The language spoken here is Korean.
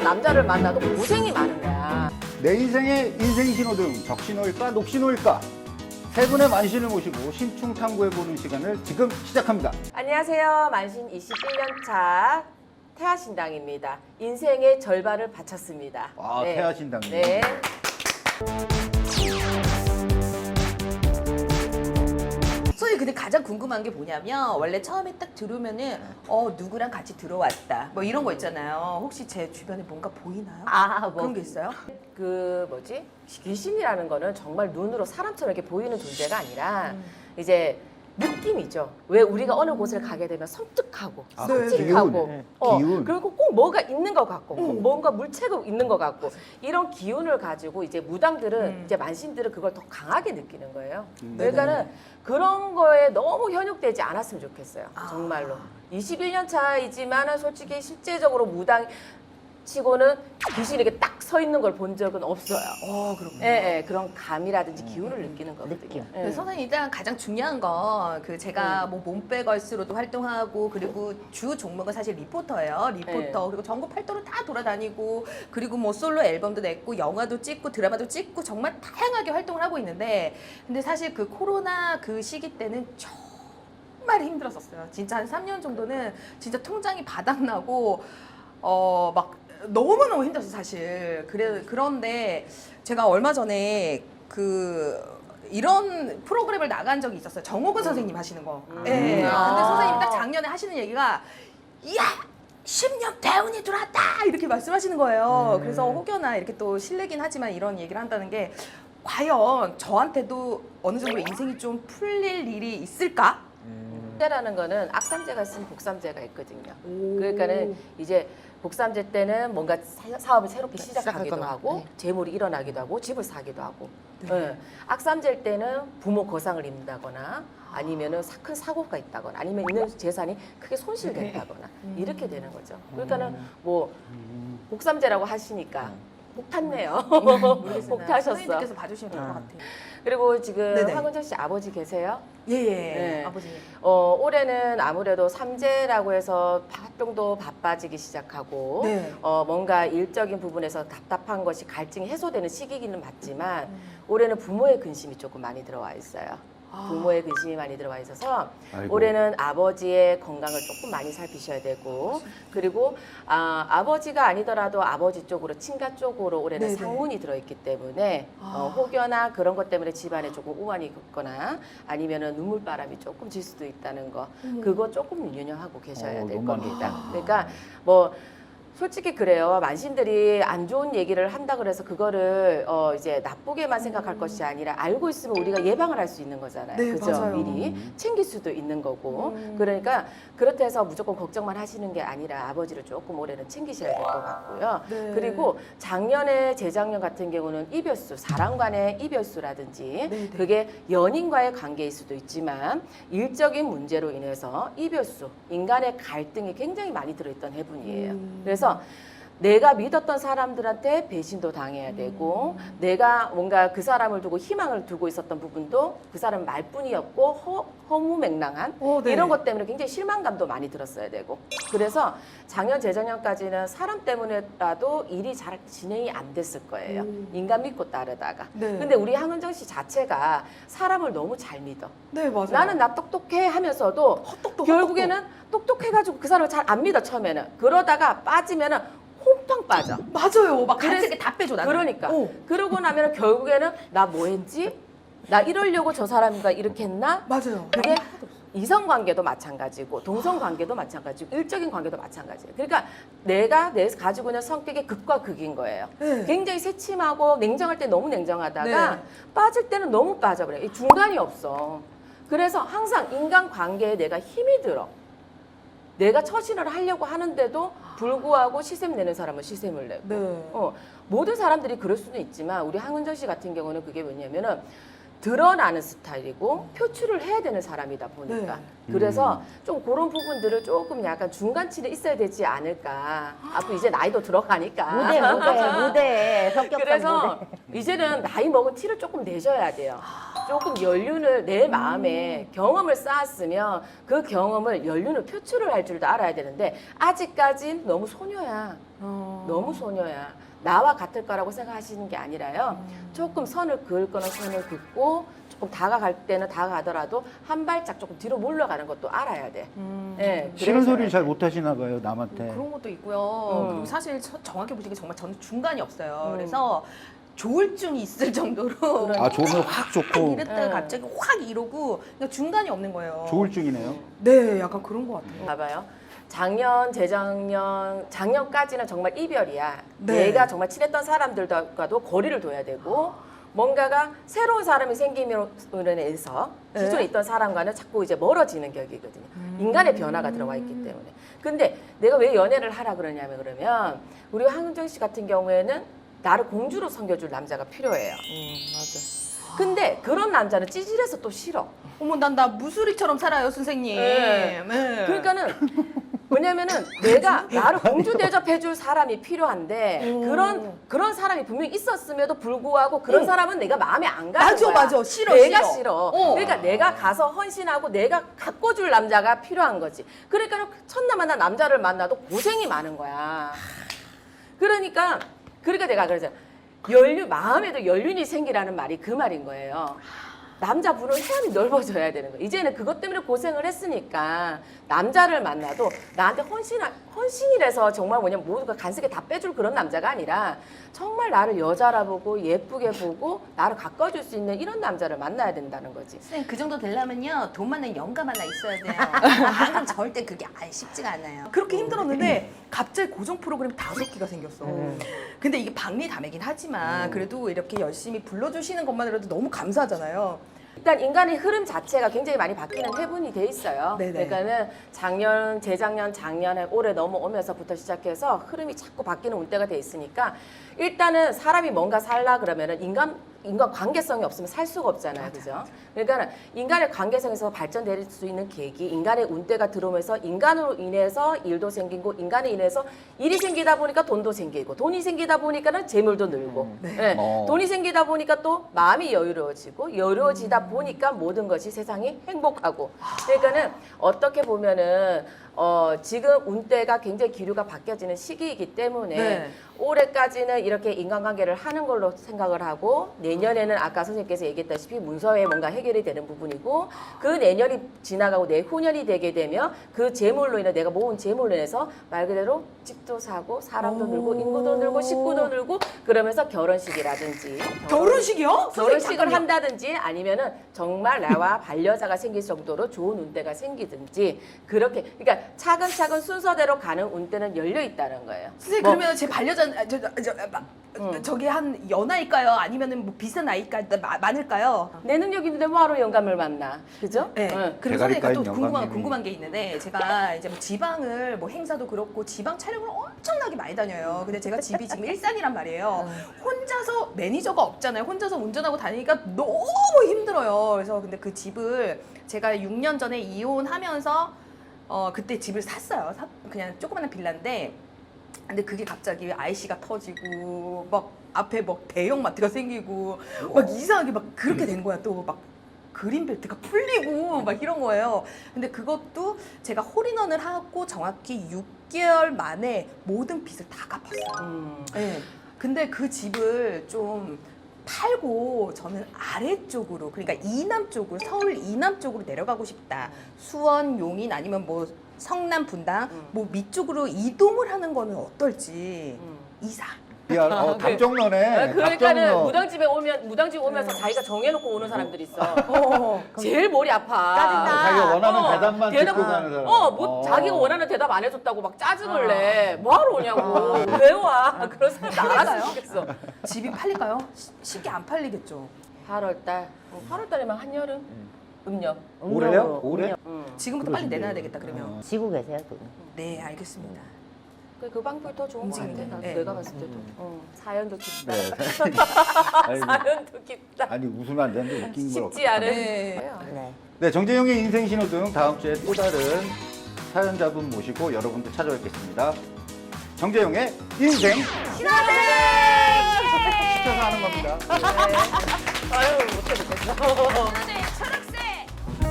남자를 만나도 고생이 많은 거야. 내 인생의 인생 신호등 적신호일까 녹신호일까? 세 분의 만신을 모시고 심층 탐구해보는 시간을 지금 시작합니다. 안녕하세요. 만신 21년 차 태아신당입니다. 인생의 절반을 바쳤습니다. 아, 태아신당님. 네. 선생님 근데 가장 궁금한 게 뭐냐면 원래 처음에 딱 들어오면은 누구랑 같이 들어왔다 뭐 이런 거 있잖아요. 혹시 제 주변에 뭔가 보이나요? 뭐 그런 게 있어요? 그 뭐지? 귀신이라는 거는 정말 눈으로 사람처럼 이렇게 보이는 존재가 아니라 이제 느낌이죠. 왜 우리가 어느 곳을 가게 되면 섬뜩하고 아, 섬뜩하고 기운. 기운. 그리고 꼭 뭐가 있는 것 같고 꼭 뭔가 물체가 있는 것 같고 이런 기운을 가지고 이제 무당들은 이제 만신들은 그걸 더 강하게 느끼는 거예요. 그러니까는 그런 거에 너무 현혹되지 않았으면 좋겠어요. 정말로. 21년 차이지만은 솔직히 실제적으로 무당 치고는 귀신이 이렇게 딱 서 있는 걸 본 적은 없어요. 그렇군요. 예, 그런 감이라든지 기운을 느끼는 거거든요. 예. 근데 선생님 일단 가장 중요한 건 그 제가 뭐 몸빼걸스로도 활동하고 그리고 주 종목은 사실 리포터예요. 리포터 그리고 전국 팔도를 다 돌아다니고 그리고 뭐 솔로 앨범도 냈고 영화도 찍고 드라마도 찍고 정말 다양하게 활동을 하고 있는데 근데 사실 그 코로나 그 시기 때는 정말 힘들었었어요. 진짜 한 3년 정도는 진짜 통장이 바닥나고 막 너무너무 힘들었어 사실. 그런데 제가 얼마 전에 이런 프로그램을 나간 적이 있었어요. 정호근 선생님 하시는 거. 예. 근데 선생님이 딱 작년에 하시는 얘기가 이야 10년 대운이 들어왔다 이렇게 말씀하시는 거예요. 그래서 혹여나 이렇게 또 실례긴 하지만 이런 얘기를 한다는 게 과연 저한테도 어느 정도 인생이 좀 풀릴 일이 있을까? 때라는 거는 악삼재가 있으면 복삼재가 있거든요. 그러니까는 이제 복삼재 때는 뭔가 사업을 새롭게 시작하기도 하고 재물이 일어나기도 하고 집을 사기도 하고 예. 악삼재일 때는 부모 거상을 입는다거나 아니면은 큰 사고가 있다거나 아니면 있는 재산이 크게 손실된다거나 이렇게 되는 거죠. 그러니까는 뭐 복삼재라고 하시니까 복 탔네요. 복 타셨어. 선생님께서 봐주시면 될 것 같아요. 그리고 지금 네네. 황은정 씨 아버지 계세요? 예예. 네. 아버지. 올해는 아무래도 삼재라고 해서 활동도 바빠지기 시작하고 네. 뭔가 일적인 부분에서 답답한 것이 갈증이 해소되는 시기기는 맞지만 올해는 부모의 근심이 조금 많이 들어와 있어요. 부모의 근심이 많이 들어와 있어서 아이고. 올해는 아버지의 건강을 조금 많이 살피셔야 되고 그리고 아버지가 아니더라도 아버지 쪽으로 친가 쪽으로 올해는 네네. 상문이 들어있기 때문에 혹여나 그런 것 때문에 집안에 조금 우환이 걷거나 아니면은 눈물바람이 조금 질 수도 있다는 거 그거 조금 유념하고 계셔야 될 너무 안 겁니다. 좋다. 그러니까 뭐 솔직히 그래요. 만신들이 안 좋은 얘기를 한다 그래서 그거를 이제 나쁘게만 생각할 것이 아니라 알고 있으면 우리가 예방을 할 수 있는 거잖아요. 네, 그죠? 맞아요. 미리 챙길 수도 있는 거고. 그러니까 그렇다 해서 무조건 걱정만 하시는 게 아니라 아버지를 조금 올해는 챙기셔야 될 것 같고요. 네. 그리고 작년에 재작년 같은 경우는 이별수, 사람 간의 이별수라든지 네. 그게 연인과의 관계일 수도 있지만 일적인 문제로 인해서 이별수, 인간의 갈등이 굉장히 많이 들어있던 해분이에요. 그래서 내가 믿었던 사람들한테 배신도 당해야 되고 내가 뭔가 그 사람을 두고 희망을 두고 있었던 부분도 그 사람 말뿐이었고 허무맹랑한 네. 이런 것 때문에 굉장히 실망감도 많이 들었어야 되고 그래서 작년 재작년까지는 사람 때문에라도 일이 잘 진행이 안 됐을 거예요. 인간 믿고 따르다가. 네. 근데 우리 황은정 씨 자체가 사람을 너무 잘 믿어. 네 맞아요. 나는 나 똑똑해 하면서도 결국에는 똑똑해가지고 그 사람을 잘 안 믿어 처음에는. 그러다가 빠지면은 홈팡 빠져. 맞아요. 막 그래서- 간색에 다 빼줘 나는. 그러니까 그러고 나면 결국에는 나 뭐 했지? 나 이러려고 저 사람과 이렇게 했나? 맞아요. 그게 이성 관계도 마찬가지고 동성 관계도 마찬가지고 일적인 관계도 마찬가지예요. 그러니까 내가 가지고 있는 성격의 극과 극인 거예요. 네. 굉장히 새침하고 냉정할 때 너무 냉정하다가 네. 빠질 때는 너무 빠져버려. 이 중간이 없어. 그래서 항상 인간 관계에 내가 힘이 들어. 내가 처신을 하려고 하는데도 불구하고 시샘 내는 사람은 시샘을 내고. 네. 모든 사람들이 그럴 수는 있지만 우리 황은정 씨 같은 경우는 그게 뭐냐면은 드러나는 스타일이고 표출을 해야 되는 사람이다 보니까 그래서 좀 그런 부분들을 조금 약간 중간치는 있어야 되지 않을까. 앞으로 이제 나이도 들어가니까. 무대, 성격상 그래서 무대. 이제는 나이 먹은 티를 조금 내줘야 돼요. 조금 연륜을 내 마음에 경험을 쌓았으면 그 경험을 연륜을 표출을 할 줄도 알아야 되는데 아직까진 너무 소녀야. 너무 소녀야. 나와 같을 거라고 생각하시는 게 아니라요. 조금 선을 그을 거는 선을 긋고 조금 다가갈 때는 다가가더라도 한 발짝 조금 뒤로 물러가는 것도 알아야 돼. 예, 싫은 그래서 소리를 잘 못하시나 봐요, 남한테. 그런 것도 있고요. 그리고 사실 정확히 보시기에 정말 저는 중간이 없어요. 그래서 조울증이 있을 정도로 아, 좋으면 확 좋고 이랬다가 갑자기 확 이러고 그냥 중간이 없는 거예요. 조울증이네요. 네, 약간 그런 것 같아요. 봐봐요. 작년, 재작년, 작년까지는 정말 이별이야. 네. 내가 정말 친했던 사람들과도 거리를 둬야 되고 뭔가가 새로운 사람이 생김으로 인해서 기존에 네. 있던 사람과는 자꾸 이제 멀어지는 격이거든요. 인간의 변화가 들어와 있기 때문에. 근데 내가 왜 연애를 하라 그러냐면 그러면 우리 황은정 씨 같은 경우에는 나를 공주로 섬겨줄 남자가 필요해요. 맞아. 근데 그런 남자는 찌질해서 또 싫어. 어머, 나 무수리처럼 살아요, 선생님. 네. 네. 그러니까는 왜냐면은 내가 나를 공주 대접해줄 사람이 필요한데 그런 사람이 분명히 있었음에도 불구하고 그런 사람은 내가 마음에 안 가는 맞아, 거야. 맞아. 싫어, 내가 싫어. 싫어. 그러니까 내가 가서 헌신하고 내가 가꿔줄 남자가 필요한 거지. 그러니까 첫날 만난 남자를 만나도 고생이 많은 거야. 그러니까 내가 그러잖아. 마음에도 연륜이 생기라는 말이 그 말인 거예요. 남자분은 해안이 넓어져야 되는 거예요. 이제는 그것 때문에 고생을 했으니까 남자를 만나도 나한테 헌신이라서 정말 뭐냐면 모두가 간섭게 다 빼줄 그런 남자가 아니라 정말 나를 여자라 보고 예쁘게 보고 나를 가꿔줄 수 있는 이런 남자를 만나야 된다는 거지. 선생님, 그 정도 되려면요, 돈 많은 영감 하나 있어야 돼요. 나는 절대 그게 쉽지가 않아요. 그렇게 힘들었는데 갑자기 고정 프로그램 5개가 생겼어. 근데 이게 박리담이긴 하지만 그래도 이렇게 열심히 불러주시는 것만으로도 너무 감사하잖아요. 일단 인간의 흐름 자체가 굉장히 많이 바뀌는 해분이 돼 있어요. 네네. 그러니까는 작년, 재작년, 작년에 올해 넘어오면서부터 시작해서 흐름이 자꾸 바뀌는 운대가 돼 있으니까 일단은 사람이 뭔가 살라 그러면은 인간 관계성이 없으면 살 수가 없잖아요. 그죠? 그러니까 인간의 관계성에서 발전될 수 있는 계기, 인간의 운대가 들어오면서 인간으로 인해서 일도 생기고 인간에 인해서 일이 생기다 보니까 돈도 생기고 돈이 생기다 보니까는 재물도 늘고 예, 돈이 생기다 보니까 또 마음이 여유로워지고 여유로워지다 보니까 모든 것이 세상이 행복하고 그러니까는 어떻게 보면은 지금 운대가 굉장히 기류가 바뀌어지는 시기이기 때문에 네. 올해까지는 이렇게 인간관계를 하는 걸로 생각을 하고 내년에는 아까 선생님께서 얘기했다시피 문서에 뭔가 해결이 되는 부분이고 그 내년이 지나가고 내후년이 되게 되면 그 재물로 인해 내가 모은 재물로 인해서 말 그대로 집도 사고 사람도 늘고 인구도 늘고 식구도 늘고 그러면서 결혼식이라든지 결혼식이요? 결혼식을 한다든지 아니면은 정말 나와 반려자가 생길 정도로 좋은 운대가 생기든지 그렇게 그러니까 차근차근 순서대로 가는 운대는 열려 있다는 거예요. 선생님, 뭐, 그러면 제 반려자 저게 한 연하일까요? 아니면은 뭐 비슷한 나이일까요? 많을까요? 내 능력이 있는데 뭐하러 영감을 만나, 그죠? 네. 응. 그리고 대가리 선생님 또 까인 궁금한 영감님이. 게 있는데 제가 이제 뭐 지방을 뭐 행사도 그렇고 지방 촬영을 엄청나게 많이 다녀요. 근데 제가 집이 지금 일산이란 말이에요. 혼자서 매니저가 없잖아요. 혼자서 운전하고 다니니까 너무 힘들어요. 그래서 근데 그 집을 제가 6년 전에 이혼하면서 그때 집을 샀어요. 그냥 조그마한 빌라인데 근데 그게 갑자기 IC가 터지고 막 앞에 막 대형마트가 생기고 막 이상하게 막 그렇게 된 거야. 또 막 그린벨트가 풀리고 막 이런 거예요. 근데 그것도 제가 홀인원을 하고 정확히 6개월 만에 모든 빚을 다 갚았어요. 네. 근데 그 집을 좀 팔고 저는 아래쪽으로 그러니까 이남 쪽으로 서울 이남 쪽으로 내려가고 싶다. 수원, 용인 아니면 뭐 성남, 분당 뭐 밑쪽으로 이동을 하는 거는 어떨지 이사. 야, 답정너네. 그러니까는 답정너. 무당집 오면서 자기가 정해놓고 오는 사람들이 있어. 제일 머리 아파. 짜증나. 자기가 원하는 대답만 대답- 듣고 가는 사람. 자기가 원하는 대답 안 해줬다고 막 짜증을 내. 뭐하러 오냐고. 왜 와? 그런 사람 나갔으면 좋겠어. 집이 팔릴까요? 쉽게 안 팔리겠죠. 8월달. 8월달이면 한여름? 음력. 올해요? 올해? 지금부터 빨리 내놔야 되겠다 그러면. 지고 계세요, 그거. 네, 알겠습니다. 그 방법이 더 좋은 것 같아. 네. 내가 봤을 때도. 사연도 깊다. 네. 아이고, 사연도 깊다. 아니 웃으면 안 되는데 웃긴 걸. 쉽지 않은. 네. 네. 네, 정재영의 인생 신호등 다음 주에 또 다른 사연자분 모시고 여러분들 찾아뵙겠습니다. 정재영의 인생 신호등! 시켜서 하는 겁니다. 아유, 못해, 못했어. 네,